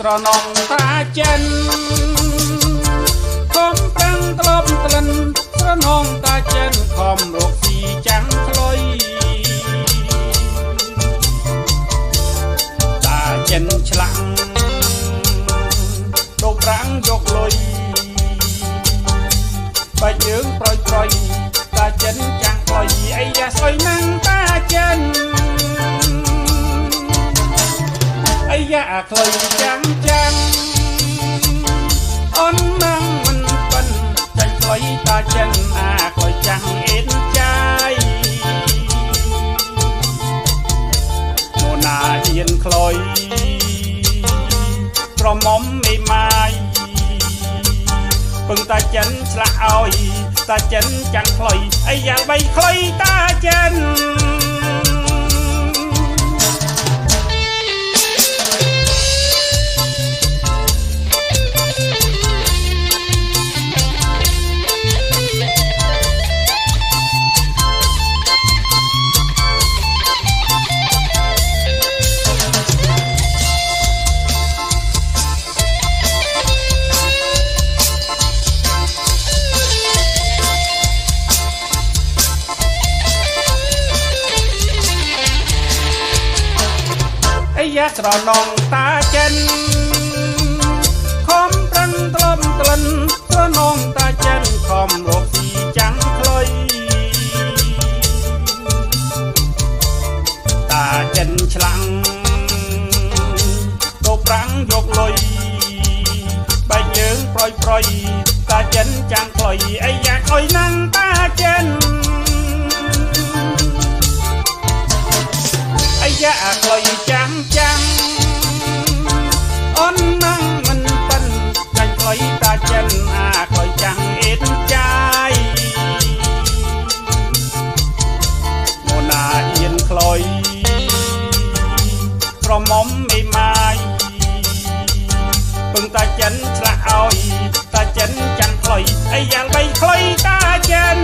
ត្រនំតាចិនខំប្រឹងក្លប់ក្លិនត្រនំតាចិនខំរកស៊ីចាំងខ្លុយតាចិនឆ្លាំងដូរប្រាំងយកលុយបើយើងប្រយប្រយតាចិនចាំងខ្លុយអីយ៉ាស្អុយណាំងតាចិនអីយ៉ាខ្លុយចាំងចាំងអូនណាំងមិនប៉ិនចាញ់ខ្លុយតាចិនអាខ្លុយចាំងអេនចាយនោណាហ៊ានខ្លុយក្រមុំមេម៉ាយពឹងតាចិនឆ្លាក់ឲ្យតាចិនចាំងខ្លុយអីយ៉ាបីខ្លុយតាចិនយ៉ាស្រនងតាចិនខំប្រឹងក្លំក្លិនស្រនងតាចិនខំរកស៊ីចាំងខ្លុយតាចិនឆ្លាំងដូរប្រាំងយកលុយបែកយើងប្រយប្រយតាចិនចាំងខ្លុយអីយ៉ាខ្លុយណាំងតាចិនអីយ៉ាខ្លុយចាំងចាំងអូនណាំងមិនប៉ិនចាញ់ខ្លុយតាចិនអាខ្លុយចាំងអេនចាយនោណាហ៊ានខ្លុយក្រមុំមេម៉ាយពឹងតាចិនឆ្លាក់ឲ្យតាចិនចាំងខ្លុយអីយ៉ាងបីខ្លុយតាចិន